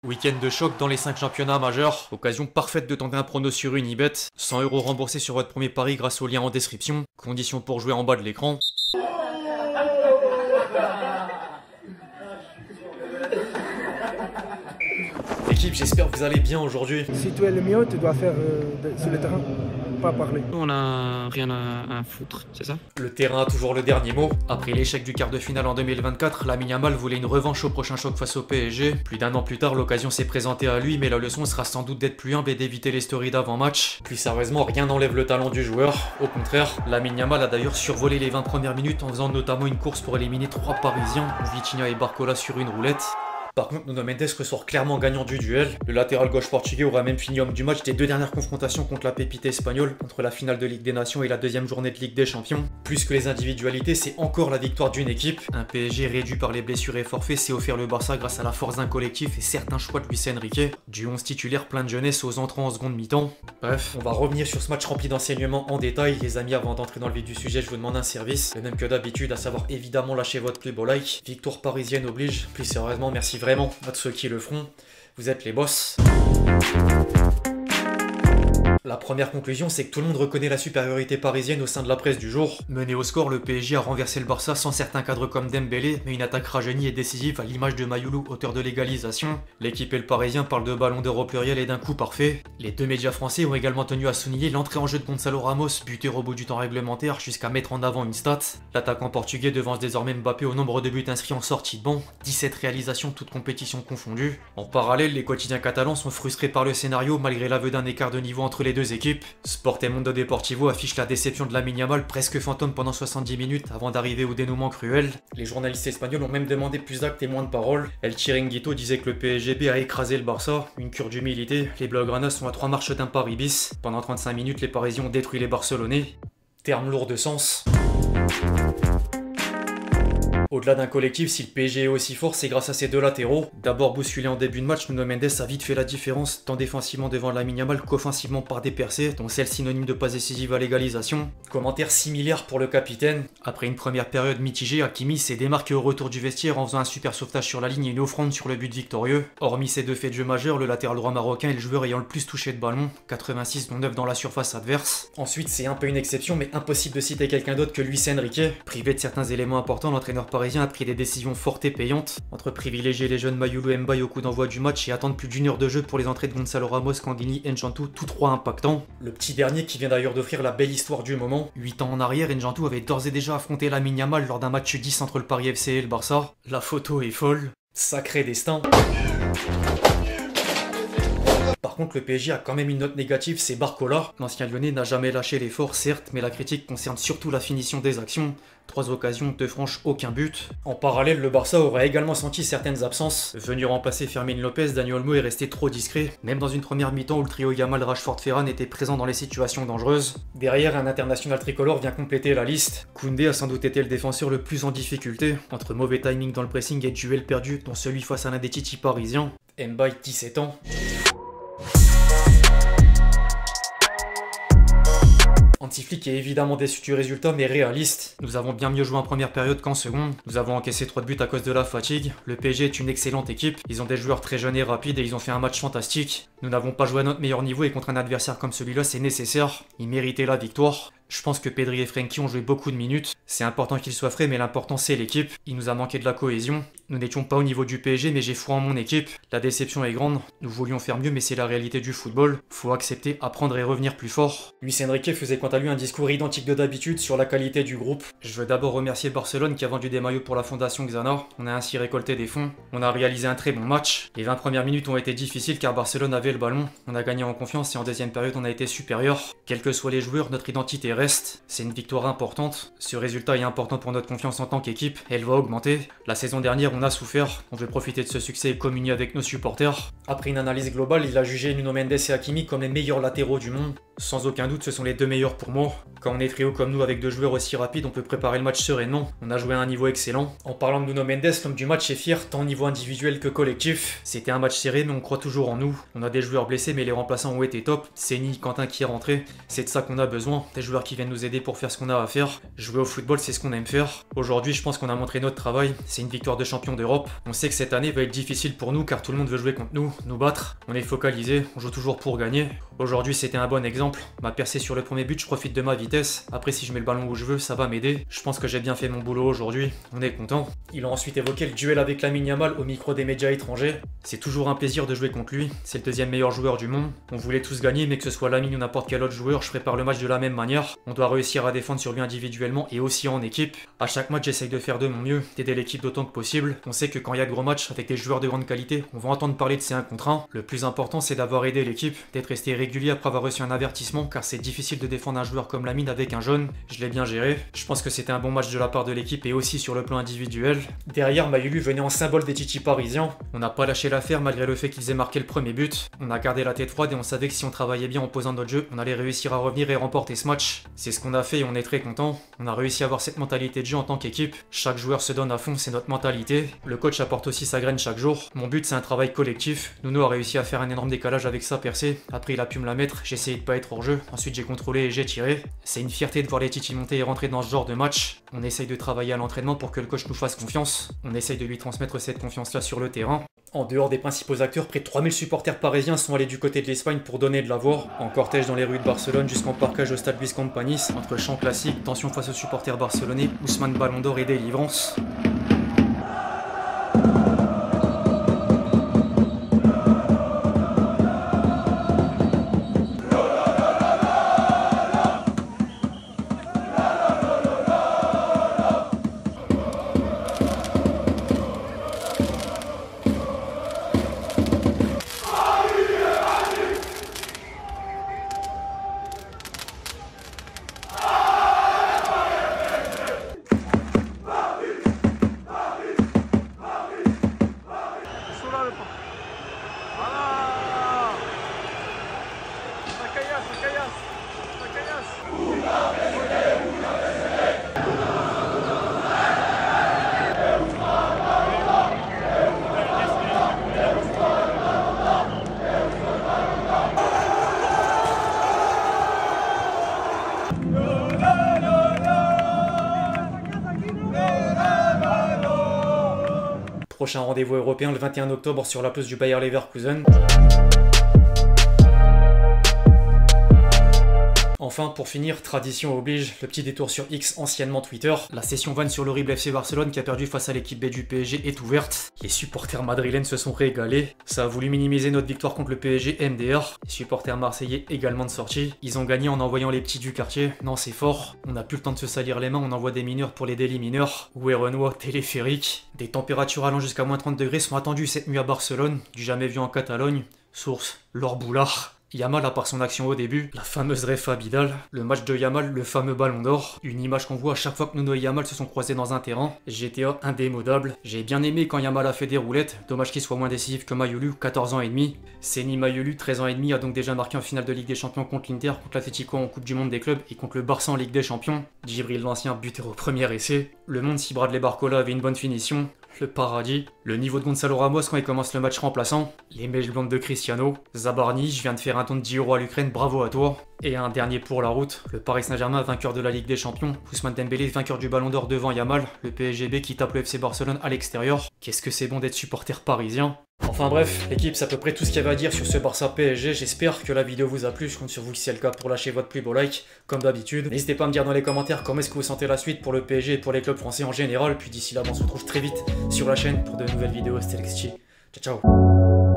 Week-end de choc dans les 5 championnats majeurs, occasion parfaite de tenter un prono sur Unibet, 100 € remboursés sur votre premier pari grâce au lien en description, conditions pour jouer en bas de l'écran. Équipe, j'espère que vous allez bien aujourd'hui. Si tu es le mieux, tu dois faire sur le terrain, pas parler. On n'a rien à foutre, c'est ça? Le terrain a toujours le dernier mot. Après l'échec du quart de finale en 2024, Lamine Yamal voulait une revanche au prochain choc face au PSG. Plus d'un an plus tard, l'occasion s'est présentée à lui, mais la leçon sera sans doute d'être plus humble et d'éviter les stories d'avant-match. Plus sérieusement, rien n'enlève le talent du joueur. Au contraire, Lamine Yamal a d'ailleurs survolé les 20 premières minutes en faisant notamment une course pour éliminer 3 Parisiens, Vitinha et Barcola sur une roulette. Par contre, Nuno Mendes ressort clairement gagnant du duel. Le latéral gauche portugais aura même fini homme du match des 2 dernières confrontations contre la pépite espagnole, entre la finale de Ligue des Nations et la deuxième journée de Ligue des Champions. Plus que les individualités, c'est encore la victoire d'une équipe. Un PSG réduit par les blessures et forfaits s'est offert le Barça grâce à la force d'un collectif et certains choix de Luis Enrique. Du 11 titulaire plein de jeunesse aux entrants en seconde mi-temps. Bref, on va revenir sur ce match rempli d'enseignements en détail. Les amis, avant d'entrer dans le vif du sujet, je vous demande un service. Le même que d'habitude, à savoir évidemment lâcher votre plus beau like. Victoire parisienne oblige. Plus sérieusement, merci vraiment à tous ceux qui le feront. Vous êtes les boss. La première conclusion, c'est que tout le monde reconnaît la supériorité parisienne au sein de la presse du jour. Mené au score, le PSG a renversé le Barça sans certains cadres comme Dembélé, mais une attaque rajeunie et décisive à l'image de Mayoulou, auteur de l'égalisation. L'équipe et le Parisien parlent de ballon d'or au pluriel et d'un coup parfait. Les deux médias français ont également tenu à souligner l'entrée en jeu de Gonçalo Ramos, buteur au bout du temps réglementaire, jusqu'à mettre en avant une stat. L'attaquant portugais devance désormais Mbappé au nombre de buts inscrits en sortie de banc, 17 réalisations toutes compétitions confondues. En parallèle, les quotidiens catalans sont frustrés par le scénario malgré l'aveu d'un écart de niveau entre les deux équipes. Sport et Mundo Deportivo affiche la déception de Lamine Yamal presque fantôme pendant 70 minutes avant d'arriver au dénouement cruel. Les journalistes espagnols ont même demandé plus d'actes et moins de paroles. El Chiringuito disait que le PSG a écrasé le Barça, une cure d'humilité. Les Blaugrana sont à 3 marches d'un pari bis. Pendant 35 minutes, les Parisiens ont détruit les Barcelonais. Terme lourd de sens. Au-delà d'un collectif, si le PSG est aussi fort, c'est grâce à ses deux latéraux. D'abord bousculé en début de match, Nuno Mendes a vite fait la différence, tant défensivement devant Lamine Yamal qu'offensivement par des percées, dont celle synonyme de passe décisive à l'égalisation. Commentaire similaire pour le capitaine. Après une première période mitigée, Hakimi s'est démarqué au retour du vestiaire en faisant un super sauvetage sur la ligne et une offrande sur le but victorieux. Hormis ces deux faits de jeu majeurs, le latéral droit marocain est le joueur ayant le plus touché de ballon, 86 dont 9 dans la surface adverse. Ensuite, c'est un peu une exception, mais impossible de citer quelqu'un d'autre que Luis Enrique. Privé de certains éléments importants, l'entraîneur parisien a pris des décisions fortes et payantes, entre privilégier les jeunes Mayoulou et Mbaye au coup d'envoi du match et attendre plus d'une heure de jeu pour les entrées de Gonçalo Ramos, Canguigny et N'Jantou, tous trois impactants. Le petit dernier qui vient d'ailleurs d'offrir la belle histoire du moment. 8 ans en arrière, N'Jantou avait d'ores et déjà affronté Lamine Yamal lors d'un match 10 entre le Paris FC et le Barça. La photo est folle. Sacré destin. Par contre, le PSG a quand même une note négative, c'est Barcola. L'ancien lyonnais n'a jamais lâché l'effort, certes, mais la critique concerne surtout la finition des actions. 3 occasions, 2 franches, aucun but. En parallèle, le Barça aurait également senti certaines absences. Venu remplacer Fermin Lopez, Dani Olmo est resté trop discret, même dans une première mi-temps où le trio Yamal, Rashford, Ferran était présent dans les situations dangereuses. Derrière, un international tricolore vient compléter la liste. Koundé a sans doute été le défenseur le plus en difficulté, entre mauvais timing dans le pressing et duel perdu, dont celui face à l'un des titis parisiens. Mbaye, 17 ans. Anti-Flick est évidemment déçu du résultat mais réaliste. Nous avons bien mieux joué en première période qu'en seconde. Nous avons encaissé 3 buts à cause de la fatigue. Le PSG est une excellente équipe. Ils ont des joueurs très jeunes et rapides et ils ont fait un match fantastique. Nous n'avons pas joué à notre meilleur niveau et contre un adversaire comme celui-là c'est nécessaire. Ils méritaient la victoire. Je pense que Pedri et Frenkie ont joué beaucoup de minutes. C'est important qu'ils soient frais, mais l'important c'est l'équipe. Il nous a manqué de la cohésion. Nous n'étions pas au niveau du PSG, mais j'ai foi en mon équipe. La déception est grande. Nous voulions faire mieux, mais c'est la réalité du football. Faut accepter, apprendre et revenir plus fort. Luis Enrique faisait quant à lui un discours identique de d'habitude sur la qualité du groupe. Je veux d'abord remercier Barcelone qui a vendu des maillots pour la fondation Xana. On a ainsi récolté des fonds. On a réalisé un très bon match. Les 20 premières minutes ont été difficiles car Barcelone avait le ballon. On a gagné en confiance et en deuxième période on a été supérieur. Quels que soient les joueurs, notre identité reste. C'est une victoire importante. Ce résultat est important pour notre confiance en tant qu'équipe. Elle va augmenter. La saison dernière, on a souffert. On veut profiter de ce succès et communier avec nos supporters. Après une analyse globale, il a jugé Nuno Mendes et Hakimi comme les meilleurs latéraux du monde. Sans aucun doute, ce sont les deux meilleurs pour moi. Quand on est trio comme nous avec 2 joueurs aussi rapides, on peut préparer le match sereinement. On a joué à un niveau excellent. En parlant de Nuno Mendes, l'homme du match est fier tant au niveau individuel que collectif. C'était un match serré, mais on croit toujours en nous. On a des joueurs blessés, mais les remplaçants ont été top. Seny, Quentin qui est rentré. C'est de ça qu'on a besoin. Des joueurs qui viennent nous aider pour faire ce qu'on a à faire. Jouer au football, c'est ce qu'on aime faire. Aujourd'hui, je pense qu'on a montré notre travail. C'est une victoire de champion d'Europe. On sait que cette année va être difficile pour nous car tout le monde veut jouer contre nous. nous battre. On est focalisé, on joue toujours pour gagner. Aujourd'hui c'était un bon exemple. Ma percée sur le premier but, je profite de ma vitesse. Après si je mets le ballon où je veux, ça va m'aider. Je pense que j'ai bien fait mon boulot aujourd'hui. On est content. Il a ensuite évoqué le duel avec Lamine Yamal au micro des médias étrangers. C'est toujours un plaisir de jouer contre lui. C'est le deuxième meilleur joueur du monde. On voulait tous gagner, mais que ce soit Lamine ou n'importe quel autre joueur, je prépare le match de la même manière. On doit réussir à défendre sur lui individuellement et aussi en équipe. À chaque match, j'essaye de faire de mon mieux, d'aider l'équipe d'autant que possible. On sait que quand il y a de gros matchs avec des joueurs de grande qualité, on va entendre parler de ces 1 contre 1. Le plus important, c'est d'avoir aidé l'équipe, d'être resté régulier après avoir reçu un avertissement, car c'est difficile de défendre un joueur comme Lamine avec un jaune. Je l'ai bien géré. Je pense que c'était un bon match de la part de l'équipe et aussi sur le plan individuel. Derrière, Mayulu venait en symbole des titis parisiens. On n'a pas lâché l'affaire malgré le fait qu'ils aient marqué le premier but. On a gardé la tête froide et on savait que si on travaillait bien en posant notre jeu, on allait réussir à revenir et remporter ce match. C'est ce qu'on a fait et on est très content. On a réussi à avoir cette mentalité de jeu en tant qu'équipe. Chaque joueur se donne à fond, c'est notre mentalité. Le coach apporte aussi sa graine chaque jour. Mon but, c'est un travail collectif. Nuno a réussi à faire un énorme décalage avec sa percée. Après, il a pu me la mettre. J'ai essayé de pas être hors jeu. Ensuite, j'ai contrôlé et j'ai tiré. C'est une fierté de voir les titis monter et rentrer dans ce genre de match. On essaye de travailler à l'entraînement pour que le coach nous fasse confiance. On essaye de lui transmettre cette confiance-là sur le terrain. En dehors des principaux acteurs, près de 3000 supporters parisiens sont allés du côté de l'Espagne pour donner de la voix. En cortège dans les rues de Barcelone jusqu'en parkage au stade Luis Companys. Entre chants classiques, tension face aux supporters barcelonais, Ousmane Ballon d'Or et délivrance. Prochain rendez-vous européen le 21 octobre sur la pelouse du Bayer Leverkusen. Enfin, pour finir, tradition oblige, le petit détour sur X, anciennement Twitter. La session vanne sur l'horrible FC Barcelone qui a perdu face à l'équipe B du PSG est ouverte. Les supporters madrilènes se sont régalés. Ça a voulu minimiser notre victoire contre le PSG MDR. Les supporters marseillais également de sortie. Ils ont gagné en envoyant les petits du quartier. Non, c'est fort. On n'a plus le temps de se salir les mains, on envoie des mineurs pour les délits mineurs. Ouais, Renoir, téléphérique. Des températures allant jusqu'à moins 30 degrés sont attendues cette nuit à Barcelone. Du jamais vu en Catalogne. Source, Laure Boulard. Yamal, à part son action au début, la fameuse ref Abidal, le match de Yamal, le fameux ballon d'or, une image qu'on voit à chaque fois que Nuno et Yamal se sont croisés dans un terrain, GTA indémodable. J'ai bien aimé quand Yamal a fait des roulettes, dommage qu'il soit moins décisif que Mayulu, 14 ans et demi. Seny Mayulu, 13 ans et demi, a donc déjà marqué en finale de Ligue des Champions contre l'Inter, contre l'Atlético en Coupe du Monde des clubs et contre le Barça en Ligue des Champions. Djibril l'ancien buteur au premier essai. Le monde si Bradley Barcola avait une bonne finition. Le paradis, le niveau de Gonzalo Ramos quand il commence le match remplaçant, les mèches blondes de Cristiano, Zabarni, je viens de faire un don de 10 € à l'Ukraine, bravo à toi. Et un dernier pour la route, le Paris Saint-Germain vainqueur de la Ligue des Champions, Ousmane Dembélé vainqueur du Ballon d'Or devant Yamal, le PSGB qui tape le FC Barcelone à l'extérieur. Qu'est-ce que c'est bon d'être supporter parisien. Enfin bref, l'équipe, c'est à peu près tout ce qu'il y avait à dire sur ce Barça PSG. J'espère que la vidéo vous a plu. Je compte sur vous si c'est le cas pour lâcher votre plus beau like, comme d'habitude. N'hésitez pas à me dire dans les commentaires comment est-ce que vous sentez la suite pour le PSG et pour les clubs français en général. Puis d'ici là, on se retrouve très vite sur la chaîne pour de nouvelles vidéos. C'était Lexchi. Ciao, ciao.